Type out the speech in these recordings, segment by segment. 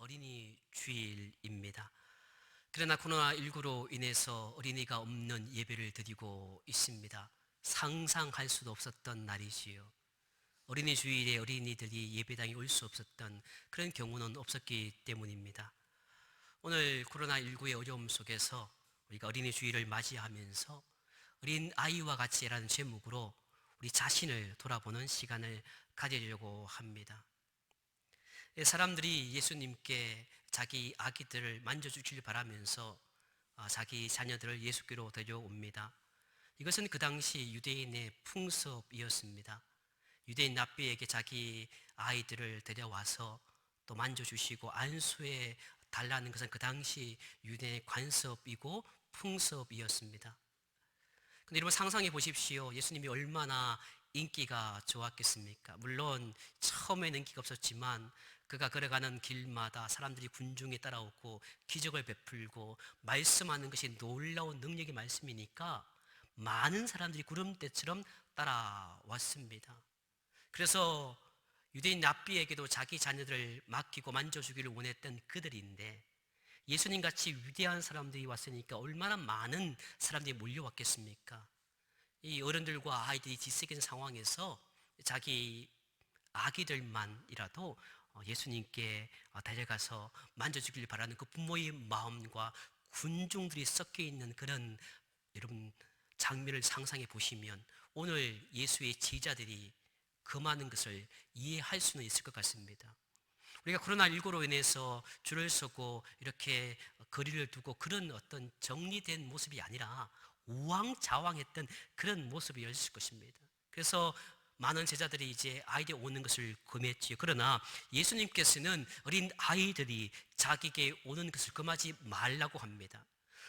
어린이 주일입니다. 그러나 코로나19로 인해서 어린이가 없는 예배를 드리고 있습니다. 상상할 수도 없었던 날이지요. 어린이 주일에 어린이들이 예배당에 올 수 없었던 그런 경우는 없었기 때문입니다. 오늘 코로나19의 어려움 속에서 우리가 어린이 주일을 맞이하면서 어린 아이와 같이라는 제목으로 우리 자신을 돌아보는 시간을 가지려고 합니다. 사람들이 예수님께 자기 아기들을 만져주길 바라면서 자기 자녀들을 예수께로 데려옵니다. 이것은 그 당시 유대인의 풍습이었습니다. 유대인 랍비에게 자기 아이들을 데려와서 또 만져주시고 안수해 달라는 것은 그 당시 유대인의 관습이고 풍습이었습니다. 근데 여러분 상상해 보십시오. 예수님이 얼마나 인기가 좋았겠습니까? 물론 처음에는 인기가 없었지만 그가 걸어가는 길마다 사람들이 군중에 따라오고 기적을 베풀고 말씀하는 것이 놀라운 능력의 말씀이니까 많은 사람들이 구름대처럼 따라왔습니다. 그래서 유대인 랍비에게도 자기 자녀들을 맡기고 만져주기를 원했던 그들인데 예수님같이 위대한 사람들이 왔으니까 얼마나 많은 사람들이 몰려왔겠습니까? 이 어른들과 아이들이 뒤섞인 상황에서 자기 아기들만이라도 예수님께 데려가서 만져주길 바라는 그 부모의 마음과 군중들이 섞여 있는 그런 여러분 장면을 상상해 보시면 오늘 예수의 제자들이 그 많은 것을 이해할 수는 있을 것 같습니다. 우리가 코로나19로 인해서 줄을 서고 이렇게 거리를 두고 그런 어떤 정리된 모습이 아니라 우왕좌왕했던 그런 모습이었을 것입니다. 그래서 많은 제자들이 이제 아이들이 오는 것을 금했지요. 그러나 예수님께서는 어린 아이들이 자기에게 오는 것을 금하지 말라고 합니다.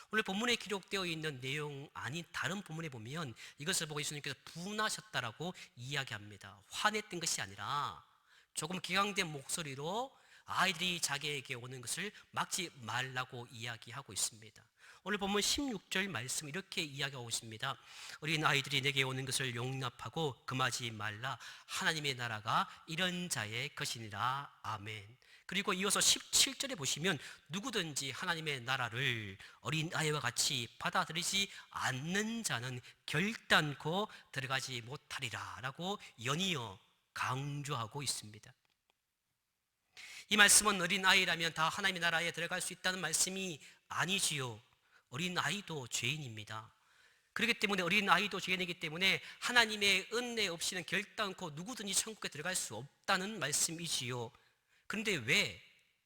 오늘 본문에 기록되어 있는 내용 아닌 다른 본문에 보면 이것을 보고 예수님께서 분하셨다라고 이야기합니다. 화냈던 것이 아니라 조금 격앙된 목소리로 아이들이 자기에게 오는 것을 막지 말라고 이야기하고 있습니다. 오늘 본문 16절 말씀 이렇게 이야기하고 있습니다. 어린 아이들이 내게 오는 것을 용납하고 금하지 말라. 하나님의 나라가 이런 자의 것이니라. 아멘. 그리고 이어서 17절에 보시면 누구든지 하나님의 나라를 어린 아이와 같이 받아들이지 않는 자는 결단코 들어가지 못하리라 라고 연이어 강조하고 있습니다. 이 말씀은 어린 아이라면 다 하나님의 나라에 들어갈 수 있다는 말씀이 아니지요. 어린 아이도 죄인입니다. 그렇기 때문에 어린 아이도 죄인이기 때문에 하나님의 은혜 없이는 결단코 누구든지 천국에 들어갈 수 없다는 말씀이지요. 그런데 왜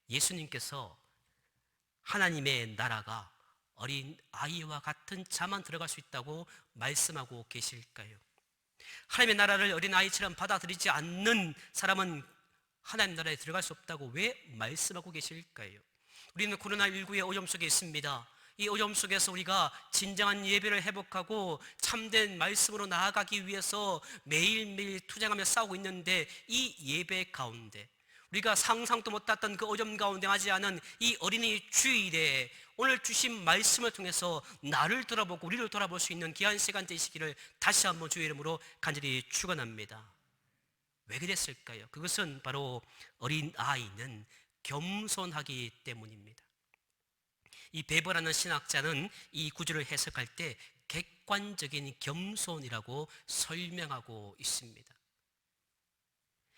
예수님께서 하나님의 나라가 어린 아이와 같은 자만 들어갈 수 있다고 말씀하고 계실까요? 하나님의 나라를 어린 아이처럼 받아들이지 않는 사람은 하나님 나라에 들어갈 수 없다고 왜 말씀하고 계실까요? 우리는 코로나19의 어려움 속에 있습니다. 이 어려움 속에서 우리가 진정한 예배를 회복하고 참된 말씀으로 나아가기 위해서 매일매일 투쟁하며 싸우고 있는데 이 예배 가운데 우리가 상상도 못했던 그 어려움 가운데 하지 않은 이 어린이 주일에 오늘 주신 말씀을 통해서 나를 돌아보고 우리를 돌아볼 수 있는 귀한 시간 되시기를 다시 한번 주의 이름으로 간절히 축원합니다. 왜 그랬을까요? 그것은 바로 어린 아이는 겸손하기 때문입니다. 이 베버라는 신학자는 이 구절을 해석할 때 객관적인 겸손이라고 설명하고 있습니다.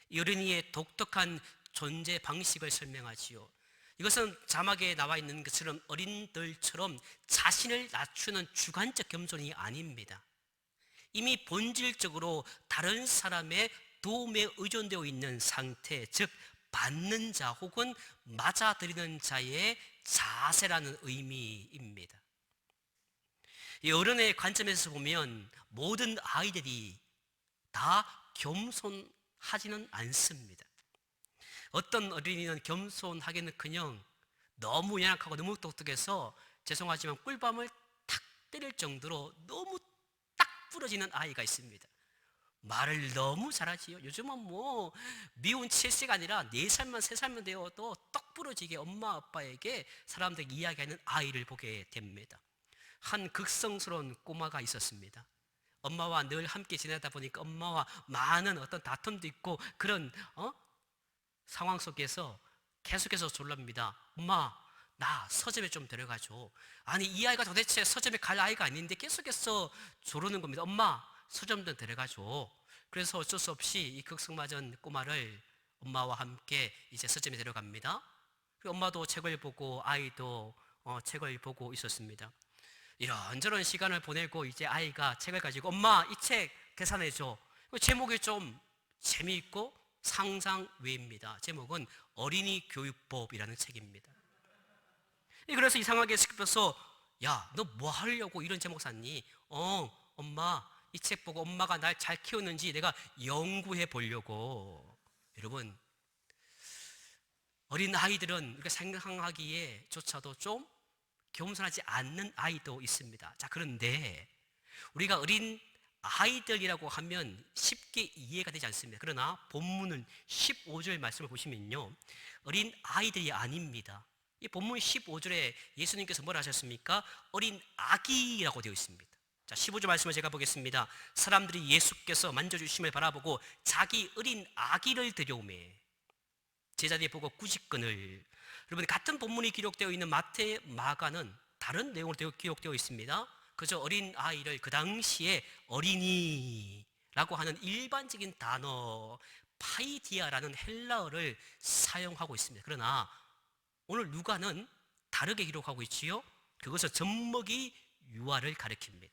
이 어린이의 독특한 존재 방식을 설명하지요. 이것은 자막에 나와 있는 것처럼 어린들처럼 자신을 낮추는 주관적 겸손이 아닙니다. 이미 본질적으로 다른 사람의 도움에 의존되어 있는 상태, 즉 받는 자 혹은 맞아들이는 자의 자세라는 의미입니다. 이 어른의 관점에서 보면 모든 아이들이 다 겸손하지는 않습니다. 어떤 어린이는 겸손하기는커녕 너무 연약하고 너무 똑똑해서 죄송하지만 꿀밤을 탁 때릴 정도로 너무 딱 부러지는 아이가 있습니다. 말을 너무 잘하지요. 요즘은 뭐 미운 7세가 아니라 4살만 3살만 되어도 떡 부러지게 엄마 아빠에게 사람들이 이야기하는 아이를 보게 됩니다. 한 극성스러운 꼬마가 있었습니다. 엄마와 늘 함께 지내다 보니까 엄마와 많은 어떤 다툼도 있고 그런 상황 속에서 계속해서 졸랍니다. 엄마, 나 서점에 좀 데려가줘. 아니, 이 아이가 도대체 서점에 갈 아이가 아닌데 계속해서 조르는 겁니다. 엄마, 서점 좀 데려가줘. 그래서 어쩔 수 없이 이 극성맞은 꼬마를 엄마와 함께 이제 서점에 데려갑니다. 엄마도 책을 보고 아이도 책을 보고 있었습니다. 이런저런 시간을 보내고 이제 아이가 책을 가지고 엄마, 이 책 계산해줘. 제목이 좀 재미있고 상상 외입니다. 제목은 어린이 교육법이라는 책입니다. 그래서 이상하게 싶어서 야, 너 뭐 하려고 이런 제목 샀니? 엄마, 이 책 보고 엄마가 날 잘 키웠는지 내가 연구해 보려고. 여러분, 어린 아이들은 우리가 생각하기에 조차도 좀 겸손하지 않는 아이도 있습니다. 자, 그런데 우리가 어린 아이들이라고 하면 쉽게 이해가 되지 않습니다. 그러나 본문은 15절 말씀을 보시면요, 어린 아이들이 아닙니다. 이 본문 15절에 예수님께서 뭐라 하셨습니까? 어린 아기라고 되어 있습니다. 자, 15절 말씀을 제가 보겠습니다. 사람들이 예수께서 만져주심을 바라보고 자기 어린 아기를 데려오매 제자들이 보고 꾸짖거늘. 여러분, 같은 본문이 기록되어 있는 마태, 마가는 다른 내용으로 기록되어 있습니다. 그저 어린 아이를 그 당시에 어린이라고 하는 일반적인 단어 파이디아라는 헬라어를 사용하고 있습니다. 그러나 오늘 누가는 다르게 기록하고 있지요. 그것은 젖먹이 유아를 가리킵니다.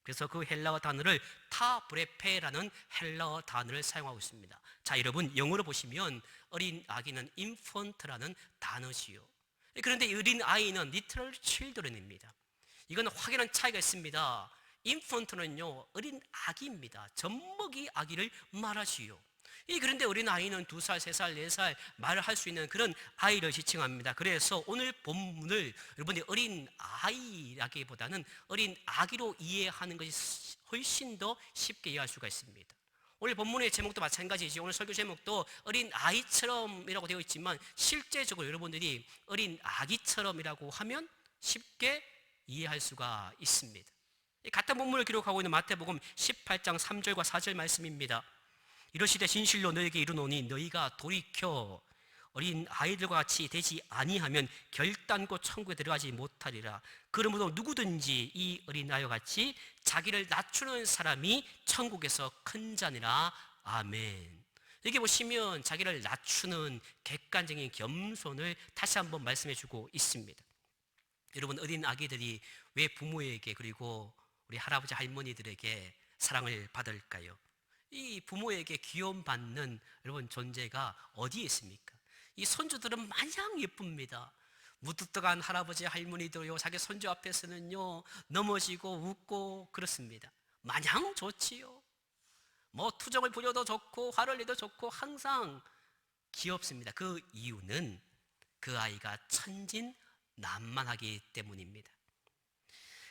그래서 그 헬라어 단어를 타브레페라는 헬라어 단어를 사용하고 있습니다. 자, 여러분, 영어로 보시면 어린 아기는 infant라는 단어지요. 그런데 어린 아이는 literal children입니다. 이건 확연한 차이가 있습니다. infant는요, 어린 아기입니다. 젖먹이 아기를 말하지요. 그런데 어린 아이는 2살, 3살, 4살 말을 할 수 있는 그런 아이를 지칭합니다. 그래서 오늘 본문을 여러분이 어린 아이라기보다는 어린 아기로 이해하는 것이 훨씬 더 쉽게 이해할 수가 있습니다. 오늘 본문의 제목도 마찬가지지. 오늘 설교 제목도 어린 아이처럼이라고 되어 있지만 실제적으로 여러분들이 어린 아기처럼이라고 하면 쉽게 이해할 수가 있습니다. 같은 본문을 기록하고 있는 마태복음 18장 3절과 4절 말씀입니다. 이러시되 진실로 너에게 이르노니 너희가 돌이켜 어린 아이들과 같이 되지 아니하면 결단코 천국에 들어가지 못하리라. 그러므로 누구든지 이 어린 아이와 같이 자기를 낮추는 사람이 천국에서 큰 자니라. 아멘. 여기 보시면 자기를 낮추는 객관적인 겸손을 다시 한번 말씀해 주고 있습니다. 여러분, 어린 아기들이 왜 부모에게 그리고 우리 할아버지 할머니들에게 사랑을 받을까요? 이 부모에게 귀여움받는 여러분 존재가 어디에 있습니까? 이 손주들은 마냥 예쁩니다. 무뚝뚝한 할아버지 할머니들요, 자기 손주 앞에서는요 넘어지고 웃고 그렇습니다. 마냥 좋지요. 뭐 투정을 부려도 좋고 화를 내도 좋고 항상 귀엽습니다. 그 이유는 그 아이가 천진난만하기 때문입니다.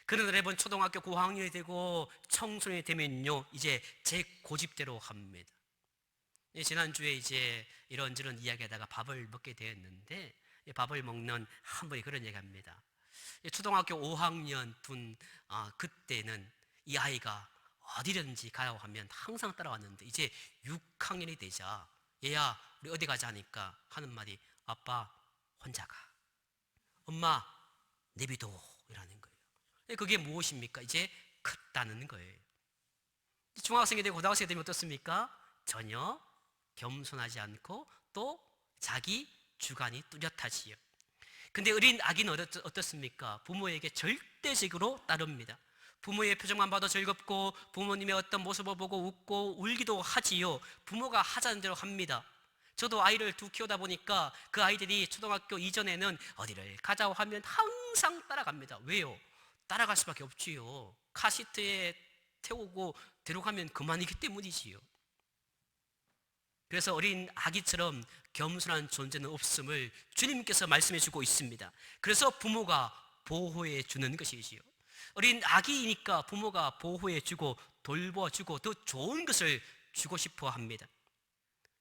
그러나 여러분, 초등학교 고학년이 되고 청소년이 되면요 이제 제 고집대로 합니다. 지난주에 이제 이런저런 이야기하다가 밥을 먹게 되었는데 밥을 먹는 한 분이 그런 얘기합니다. 초등학교 5학년 그때는 이 아이가 어디든지 가라고 하면 항상 따라왔는데 이제 6학년이 되자 얘야 우리 어디 가자 하니까 하는 말이 아빠 혼자 가, 엄마 내비둬 이라는 거예요. 그게 무엇입니까? 이제 컸다는 거예요. 중학생이 되고 고등학생이 되면 어떻습니까? 전혀 겸손하지 않고 또 자기 주관이 뚜렷하지요. 근데 어린 아기는 어떻습니까? 부모에게 절대적으로 따릅니다. 부모의 표정만 봐도 즐겁고 부모님의 어떤 모습을 보고 웃고 울기도 하지요. 부모가 하자는 대로 합니다. 저도 아이를 두 키우다 보니까 그 아이들이 초등학교 이전에는 어디를 가자고 하면 항상 따라갑니다. 왜요? 따라갈 수밖에 없지요. 카시트에 태우고 데려가면 그만이기 때문이지요. 그래서 어린 아기처럼 겸손한 존재는 없음을 주님께서 말씀해 주고 있습니다. 그래서 부모가 보호해 주는 것이지요. 어린 아기이니까 부모가 보호해 주고 돌보아주고 더 좋은 것을 주고 싶어 합니다.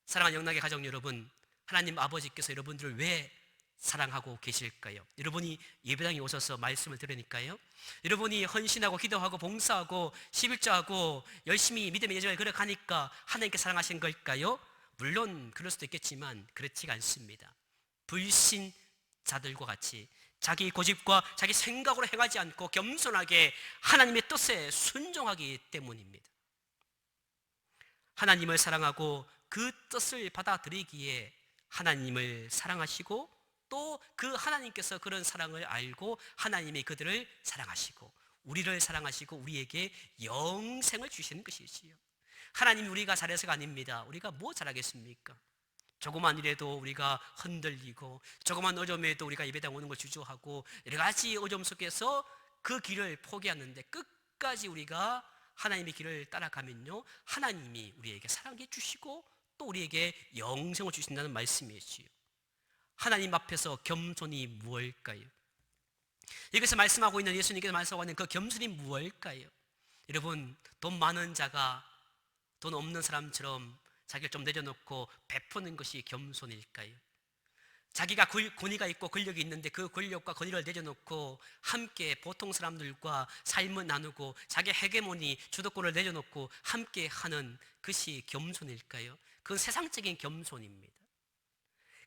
사랑하는 영락의 가족 여러분, 하나님 아버지께서 여러분들을 왜 사랑하고 계실까요? 여러분이 예배당에 오셔서 말씀을 들으니까요, 여러분이 헌신하고 기도하고 봉사하고 11조하고 열심히 믿음의 여정을 걸어가니까 하나님께 사랑하신 걸까요? 물론 그럴 수도 있겠지만 그렇지가 않습니다. 불신자들과 같이 자기 고집과 자기 생각으로 행하지 않고 겸손하게 하나님의 뜻에 순종하기 때문입니다. 하나님을 사랑하고 그 뜻을 받아들이기에 하나님을 사랑하시고 또 그 하나님께서 그런 사랑을 알고 하나님이 그들을 사랑하시고 우리를 사랑하시고 우리에게 영생을 주시는 것이지요. 하나님이 우리가 잘해서가 아닙니다. 우리가 뭐 잘하겠습니까? 조그만 일에도 우리가 흔들리고 조그만 어려움에도 우리가 예배당 오는 걸 주저하고 여러 가지 어려움 속에서 그 길을 포기하는데 끝까지 우리가 하나님의 길을 따라가면요, 하나님이 우리에게 사랑해 주시고 또 우리에게 영생을 주신다는 말씀이지요. 하나님 앞에서 겸손이 무엇일까요? 여기서 말씀하고 있는, 예수님께서 말씀하고 있는 그 겸손이 무엇일까요? 여러분, 돈 많은 자가 돈 없는 사람처럼 자기를 좀 내려놓고 베푸는 것이 겸손일까요? 자기가 권위가 있고 권력이 있는데 그 권력과 권위를 내려놓고 함께 보통 사람들과 삶을 나누고 자기 헤게모니 주도권을 내려놓고 함께 하는 것이 겸손일까요? 그건 세상적인 겸손입니다.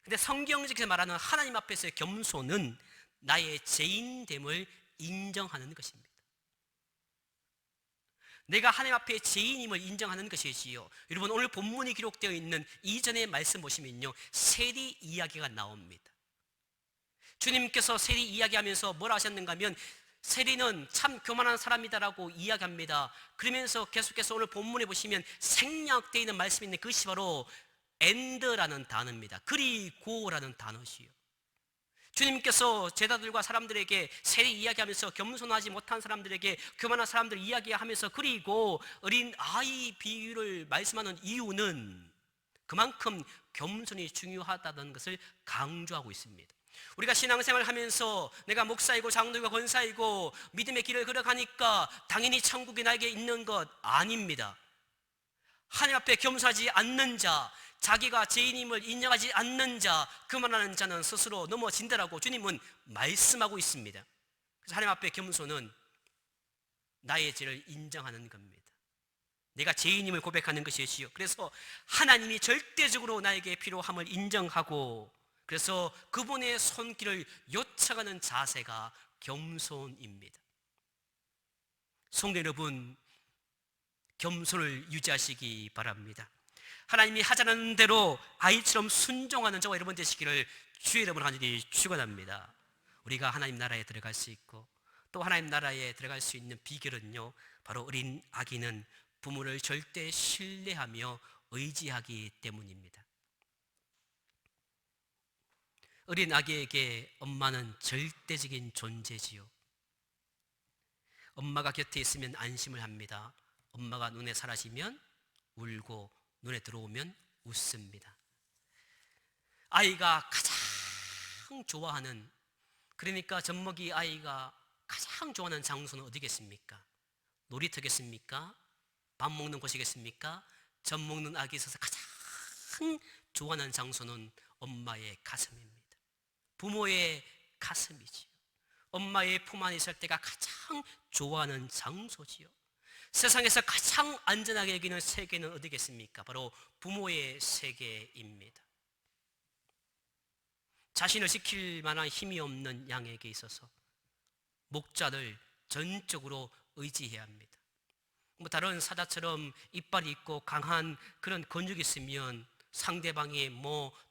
근데 성경적에서 말하는 하나님 앞에서의 겸손은 나의 죄인됨을 인정하는 것입니다. 내가 하나님 앞에 죄인임을 인정하는 것이지요. 여러분, 오늘 본문이 기록되어 있는 이전의 말씀 보시면요, 세리 이야기가 나옵니다. 주님께서 세리 이야기하면서 뭐라 하셨는가 하면 세리는 참 교만한 사람이다라고 이야기합니다. 그러면서 계속해서 오늘 본문에 보시면 생략되어 있는 말씀이 있는데 그것이 바로 엔드라는 단어입니다. 그리고라는 단어시요. 주님께서 제자들과 사람들에게 세리 이야기하면서 겸손하지 못한 사람들에게 교만한 사람들 이야기하면서 그리고 어린 아이 비유를 말씀하는 이유는 그만큼 겸손이 중요하다는 것을 강조하고 있습니다. 우리가 신앙생활을 하면서 내가 목사이고 장로이고 권사이고 믿음의 길을 걸어가니까 당연히 천국이 나에게 있는 것 아닙니다. 하나님 앞에 겸손하지 않는 자, 자기가 죄인임을 인정하지 않는 자, 그만하는 자는 스스로 넘어진다라고 주님은 말씀하고 있습니다. 그래서 하나님 앞에 겸손은 나의 죄를 인정하는 겁니다. 내가 죄인임을 고백하는 것이지요. 그래서 하나님이 절대적으로 나에게 필요함을 인정하고 그래서 그분의 손길을 요청하는 자세가 겸손입니다. 성도 여러분, 겸손을 유지하시기 바랍니다. 하나님이 하자는 대로 아이처럼 순종하는 저와 여러분 되시기를 주의 이름으로 간절히 축원합니다. 우리가 하나님 나라에 들어갈 수 있고 또 하나님 나라에 들어갈 수 있는 비결은요, 바로 어린 아기는 부모를 절대 신뢰하며 의지하기 때문입니다. 어린 아기에게 엄마는 절대적인 존재지요. 엄마가 곁에 있으면 안심을 합니다. 엄마가 눈에 사라지면 울고 눈에 들어오면 웃습니다. 아이가 가장 좋아하는, 그러니까 젖먹이 아이가 가장 좋아하는 장소는 어디겠습니까? 놀이터겠습니까? 밥 먹는 곳이겠습니까? 젖 먹는 아기 있어서 가장 좋아하는 장소는 엄마의 가슴입니다. 부모의 가슴이지요. 엄마의 품 안에 있을 때가 가장 좋아하는 장소지요. 세상에서 가장 안전하게 여기는 세계는 어디겠습니까? 바로 부모의 세계입니다. 자신을 지킬 만한 힘이 없는 양에게 있어서 목자를 전적으로 의지해야 합니다. 다른 사자처럼 이빨이 있고 강한 그런 근육이 있으면 상대방이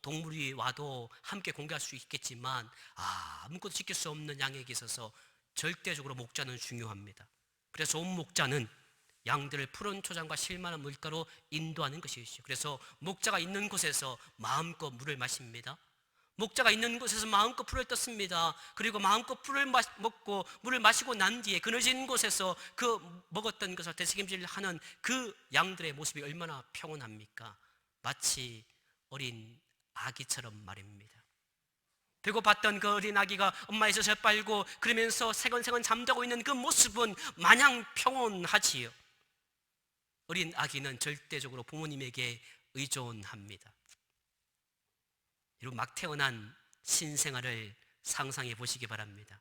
동물이 와도 함께 공격할 수 있겠지만 아무것도 지킬 수 없는 양에게 있어서 절대적으로 목자는 중요합니다. 그래서 좋은 목자는 양들을 푸른 초장과 실만한 물가로 인도하는 것이죠. 그래서 목자가 있는 곳에서 마음껏 물을 마십니다. 목자가 있는 곳에서 마음껏 풀을 떴습니다. 그리고 마음껏 풀을 먹고 물을 마시고 난 뒤에 그늘진 곳에서 그 먹었던 것을 되새김질하는 그 양들의 모습이 얼마나 평온합니까? 마치 어린 아기처럼 말입니다. 배고팠던 그 어린 아기가 엄마의 젖을 빨고 그러면서 새건새건 잠자고 있는 그 모습은 마냥 평온하지요. 어린 아기는 절대적으로 부모님에게 의존합니다. 여러분, 막 태어난 신생아를 상상해 보시기 바랍니다.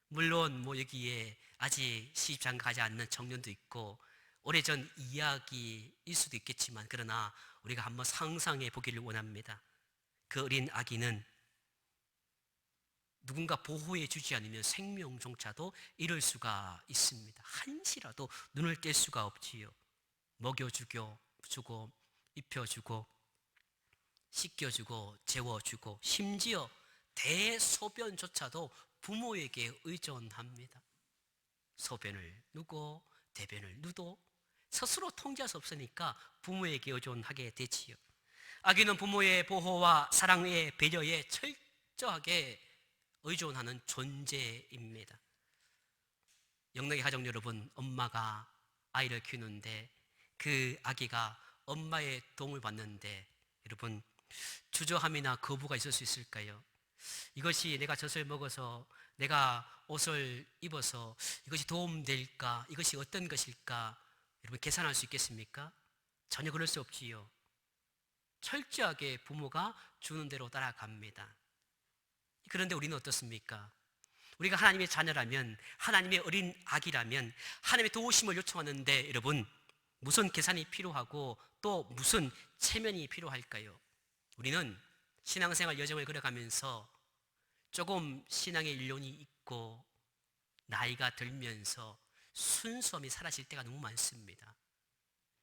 물론 여기에 아직 시집장가하지 않는 청년도 있고 오래전 이야기일 수도 있겠지만 그러나 우리가 한번 상상해 보기를 원합니다. 그 어린 아기는 누군가 보호해 주지 않으면 생명조차도 잃을 수가 있습니다. 한시라도 눈을 뗄 수가 없지요. 먹여주고 입혀주고 씻겨주고 재워주고 심지어 대소변조차도 부모에게 의존합니다. 소변을 누고 대변을 누도 스스로 통제할 수 없으니까 부모에게 의존하게 되지요. 아기는 부모의 보호와 사랑의 배려에 철저하게 의존하는 존재입니다. 영락의 가족 여러분, 엄마가 아이를 키우는데 그 아기가 엄마의 도움을 받는데 여러분 주저함이나 거부가 있을 수 있을까요? 이것이 내가 젖을 먹어서 내가 옷을 입어서 이것이 도움될까? 이것이 어떤 것일까? 여러분 계산할 수 있겠습니까? 전혀 그럴 수 없지요. 철저하게 부모가 주는 대로 따라갑니다. 그런데 우리는 어떻습니까? 우리가 하나님의 자녀라면, 하나님의 어린 아기라면 하나님의 도우심을 요청하는데 여러분 무슨 계산이 필요하고 또 무슨 체면이 필요할까요? 우리는 신앙생활 여정을 걸어가면서 조금 신앙의 연륜이 있고 나이가 들면서 순수함이 사라질 때가 너무 많습니다.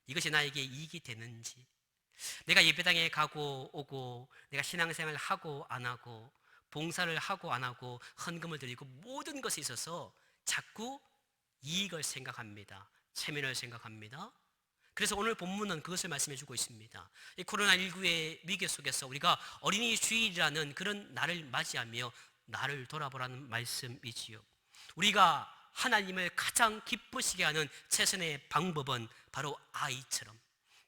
이것이 나에게 이익이 되는지, 내가 예배당에 가고 오고 내가 신앙생활을 하고 안 하고 봉사를 하고 안 하고 헌금을 드리고 모든 것에 있어서 자꾸 이익을 생각합니다. 체면을 생각합니다. 그래서 오늘 본문은 그것을 말씀해 주고 있습니다. 이 코로나19의 위기 속에서 우리가 어린이 주일이라는 그런 날을 맞이하며 나를 돌아보라는 말씀이지요. 우리가 하나님을 가장 기쁘시게 하는 최선의 방법은 바로 아이처럼,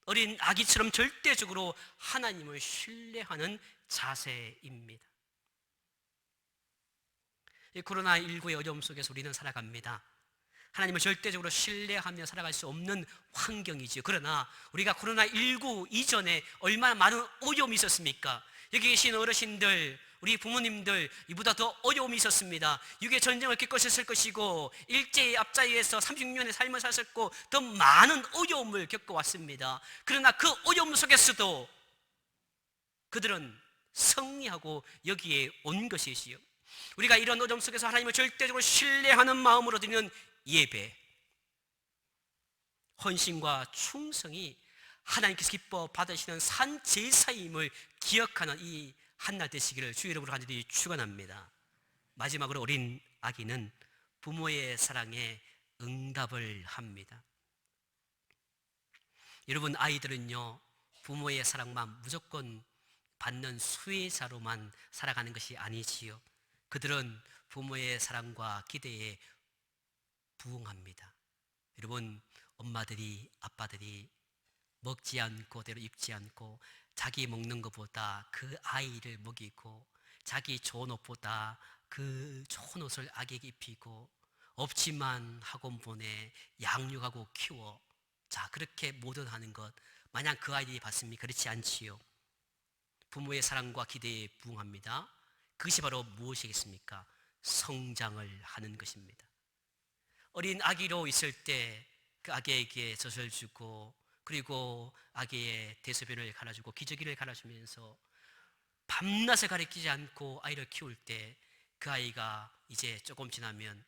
어린 아기처럼 절대적으로 하나님을 신뢰하는 자세입니다. 이 코로나19의 어려움 속에서 우리는 살아갑니다. 하나님을 절대적으로 신뢰하며 살아갈 수 없는 환경이지요. 그러나 우리가 코로나19 이전에 얼마나 많은 어려움이 있었습니까? 여기 계신 어르신들, 우리 부모님들 이보다 더 어려움이 있었습니다. 육의 전쟁을 겪으셨을 것이고 일제의 압자에서 36년의 삶을 사셨고 더 많은 어려움을 겪어왔습니다. 그러나 그 어려움 속에서도 그들은 승리하고 여기에 온 것이지요. 우리가 이런 어려움 속에서 하나님을 절대적으로 신뢰하는 마음으로 드리는 예배, 헌신과 충성이 하나님께서 기뻐 받으시는 산 제사임을 기억하는 이 한날 되시기를 주의 이름으로 간절히 축원합니다. 마지막으로 어린 아기는 부모의 사랑에 응답을 합니다. 여러분, 아이들은요 부모의 사랑만 무조건 받는 수혜자로만 살아가는 것이 아니지요. 그들은 부모의 사랑과 기대에 부응합니다. 여러분, 엄마들이 아빠들이 먹지 않고 대로 입지 않고 자기 먹는 것보다 그 아이를 먹이고 자기 좋은 옷보다 그 좋은 옷을 아기에게 입히고 없지만 학원 보내 양육하고 키워, 자 그렇게 모든 하는 것 마냥 그 아이들이 받습니까? 그렇지 않지요. 부모의 사랑과 기대에 부응합니다. 그것이 바로 무엇이겠습니까? 성장을 하는 것입니다. 어린 아기로 있을 때 그 아기에게 젖을 주고 그리고 아기의 대소변을 갈아주고 기저귀를 갈아주면서 밤낮을 가리키지 않고 아이를 키울 때 그 아이가 이제 조금 지나면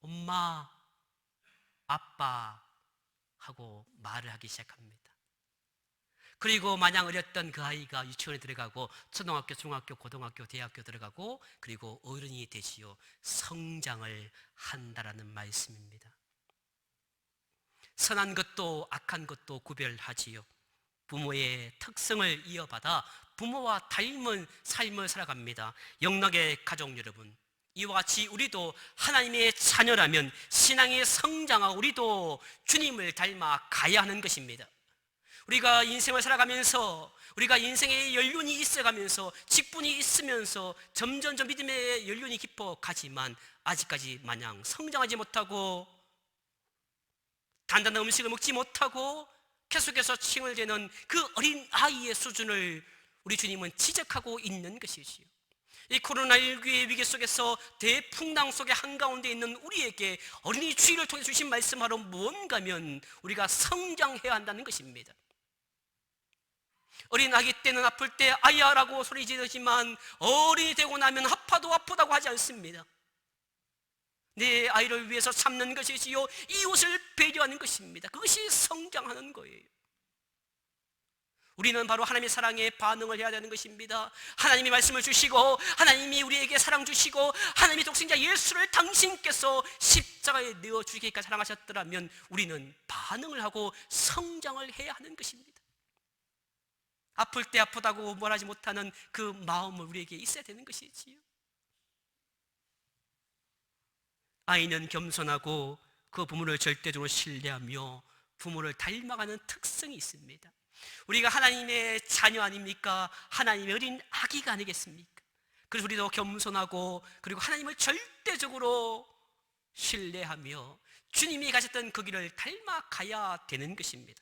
엄마, 아빠 하고 말을 하기 시작합니다. 그리고 마냥 어렸던 그 아이가 유치원에 들어가고 초등학교, 중학교, 고등학교, 대학교 들어가고 그리고 어른이 되지요. 성장을 한다라는 말씀입니다. 선한 것도 악한 것도 구별하지요. 부모의 특성을 이어받아 부모와 닮은 삶을 살아갑니다. 영락의 가족 여러분, 이와 같이 우리도 하나님의 자녀라면 신앙의 성장하고 우리도 주님을 닮아 가야 하는 것입니다. 우리가 인생을 살아가면서 우리가 인생의 연륜이 있어가면서 직분이 있으면서 점점 믿음의 연륜이 깊어가지만 아직까지 마냥 성장하지 못하고 단단한 음식을 먹지 못하고 계속해서 칭얼대는 그 어린 아이의 수준을 우리 주님은 지적하고 있는 것이지요. 이 코로나19의 위기 속에서 대풍랑 속의 한가운데 있는 우리에게 어린이 주일을 통해 주신 말씀하러 뭔가면 우리가 성장해야 한다는 것입니다. 어린 아기 때는 아플 때 아야라고 소리 지르지만 어른이 되고 나면 아파도 아프다고 하지 않습니다. 내 아이를 위해서 참는 것이지요, 이웃을 배려하는 것입니다. 그것이 성장하는 거예요. 우리는 바로 하나님의 사랑에 반응을 해야 되는 것입니다. 하나님이 말씀을 주시고 하나님이 우리에게 사랑 주시고 하나님의 독생자 예수를 당신께서 십자가에 내어 주기까지 사랑하셨더라면 우리는 반응을 하고 성장을 해야 하는 것입니다. 아플 때 아프다고 말하지 못하는 그 마음을 우리에게 있어야 되는 것이지요. 아이는 겸손하고 그 부모를 절대적으로 신뢰하며 부모를 닮아가는 특성이 있습니다. 우리가 하나님의 자녀 아닙니까? 하나님의 어린 아기가 아니겠습니까? 그래서 우리도 겸손하고 그리고 하나님을 절대적으로 신뢰하며 주님이 가셨던 그 길을 닮아가야 되는 것입니다.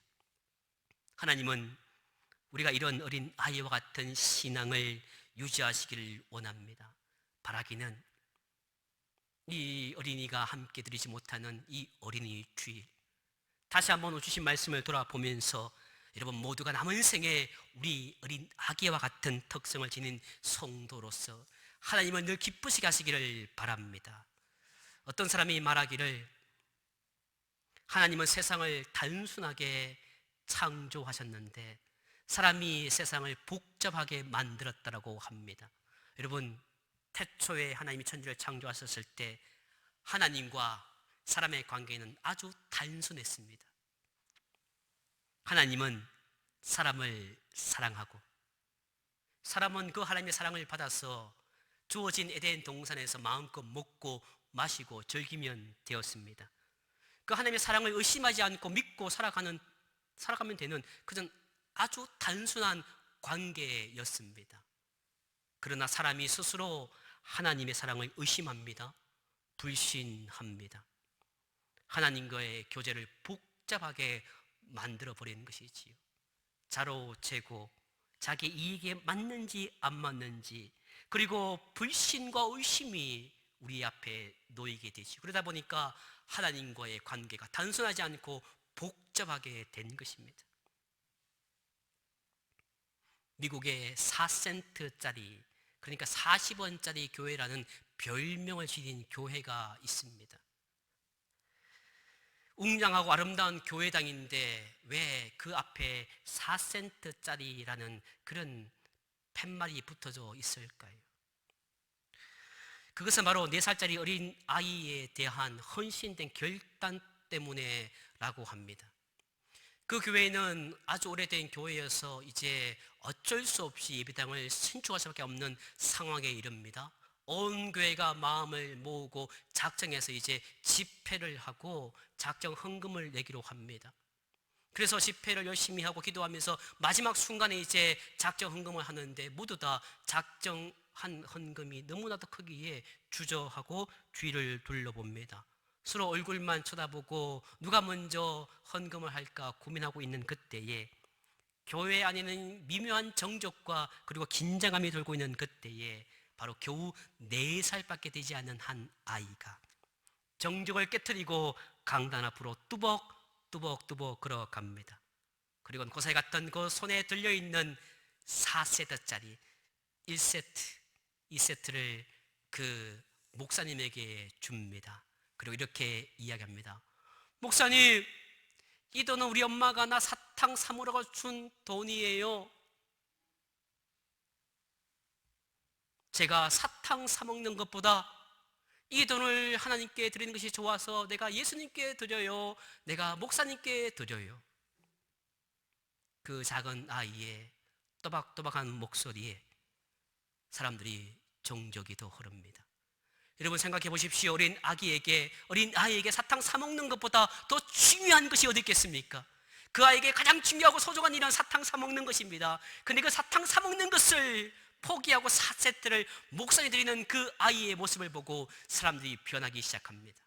하나님은 우리가 이런 어린 아이와 같은 신앙을 유지하시기를 원합니다. 바라기는 이 어린이가 함께 드리지 못하는 이 어린이 주일, 다시 한번 주신 말씀을 돌아보면서 여러분 모두가 남은 생에 우리 어린 아기와 같은 특성을 지닌 성도로서 하나님을 늘 기쁘시게 하시기를 바랍니다. 어떤 사람이 말하기를 하나님은 세상을 단순하게 창조하셨는데 사람이 세상을 복잡하게 만들었다라고 합니다. 여러분, 태초에 하나님이 천지를 창조하셨을 때 하나님과 사람의 관계는 아주 단순했습니다. 하나님은 사람을 사랑하고 사람은 그 하나님의 사랑을 받아서 주어진 에덴 동산에서 마음껏 먹고 마시고 즐기면 되었습니다. 그 하나님의 사랑을 의심하지 않고 믿고 살아가면 되는 그런 아주 단순한 관계였습니다. 그러나 사람이 스스로 하나님의 사랑을 의심합니다. 불신합니다. 하나님과의 교제를 복잡하게 만들어버리는 것이지요. 자로 재고 자기 이익에 맞는지 안 맞는지, 그리고 불신과 의심이 우리 앞에 놓이게 되지. 그러다 보니까 하나님과의 관계가 단순하지 않고 복잡하게 된 것입니다. 미국의 4센트짜리, 그러니까 40원짜리 교회라는 별명을 지닌 교회가 있습니다. 웅장하고 아름다운 교회당인데 왜 그 앞에 4센트짜리라는 그런 팻말이 붙어져 있을까요? 그것은 바로 4살짜리 어린 아이에 대한 헌신된 결단 때문에라고 합니다. 그 교회는 아주 오래된 교회여서 이제 어쩔 수 없이 예배당을 신축할 수밖에 없는 상황에 이릅니다. 온 교회가 마음을 모으고 작정해서 이제 집회를 하고 작정 헌금을 내기로 합니다. 그래서 집회를 열심히 하고 기도하면서 마지막 순간에 이제 작정 헌금을 하는데 모두 다 작정한 헌금이 너무나도 크기에 주저하고 주위를 둘러봅니다. 서로 얼굴만 쳐다보고 누가 먼저 헌금을 할까 고민하고 있는 그때에, 교회 안에는 미묘한 정적과 그리고 긴장감이 돌고 있는 그때에 바로 겨우 4살밖에 되지 않은 한 아이가 정적을 깨트리고 강단 앞으로 뚜벅뚜벅 걸어갑니다. 그리고 고사에 갔던 그 손에 들려있는 4세트짜리 1세트, 2세트를 그 목사님에게 줍니다. 그리고 이렇게 이야기합니다. 목사님, 이 돈은 우리 엄마가 나 사탕 사 먹으라고 준 돈이에요. 제가 사탕 사 먹는 것보다 이 돈을 하나님께 드리는 것이 좋아서 내가 예수님께 드려요. 내가 목사님께 드려요. 그 작은 아이의 또박또박한 목소리에 사람들이 정적이 더 흐릅니다. 여러분 생각해 보십시오. 어린 아이에게 사탕 사 먹는 것보다 더 중요한 것이 어디 있겠습니까? 그 아이에게 가장 중요하고 소중한 일은 사탕 사 먹는 것입니다. 그런데 그 사탕 사 먹는 것을 포기하고 4세트를 목사에 드리는 그 아이의 모습을 보고 사람들이 변하기 시작합니다.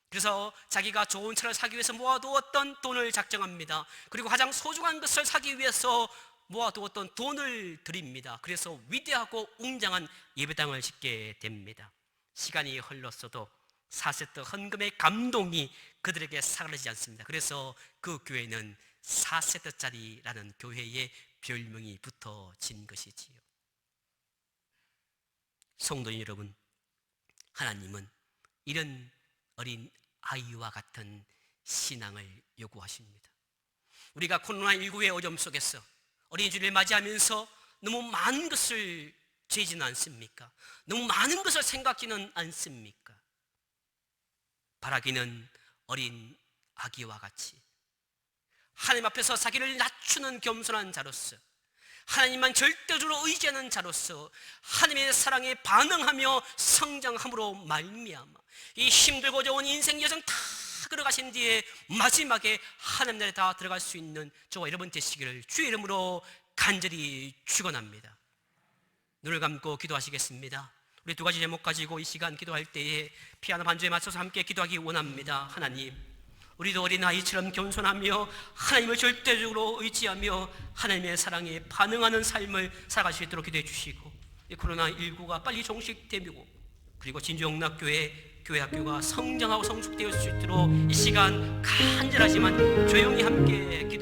그래서 자기가 좋은 차를 사기 위해서 모아두었던 돈을 작정합니다. 그리고 가장 소중한 것을 사기 위해서 모아두었던 돈을 드립니다. 그래서 위대하고 웅장한 예배당을 짓게 됩니다. 시간이 흘렀어도 4세트 헌금의 감동이 그들에게 사라지지 않습니다. 그래서 그 교회는 4세트짜리라는 교회의 별명이 붙어진 것이지요. 성도 여러분, 하나님은 이런 어린 아이와 같은 신앙을 요구하십니다. 우리가 코로나19의 어려움 속에서 어린이 주일을 맞이하면서 너무 많은 것을 죄지는 않습니까? 너무 많은 것을 생각지는 않습니까? 바라기는 어린 아기와 같이 하나님 앞에서 자기를 낮추는 겸손한 자로서, 하나님만 절대적으로 의지하는 자로서 하나님의 사랑에 반응하며 성장함으로 말미암아 이 힘들고 어려운 인생 여정 다 걸어가신 뒤에 마지막에 하나님 나라에 다 들어갈 수 있는 저와 여러분 되시기를 주의 이름으로 간절히 축원합니다. 눈을 감고 기도하시겠습니다. 우리 두 가지 제목 가지고 이 시간 기도할 때에 피아노 반주에 맞춰서 함께 기도하기 원합니다. 하나님, 우리도 어린아이처럼 겸손하며 하나님을 절대적으로 의지하며 하나님의 사랑에 반응하는 삶을 살아갈 수 있도록 기도해 주시고, 이 코로나19가 빨리 종식되고 그리고 진주영락교회 교회학교가 성장하고 성숙될 수 있도록 이 시간 간절하지만 조용히 함께 기도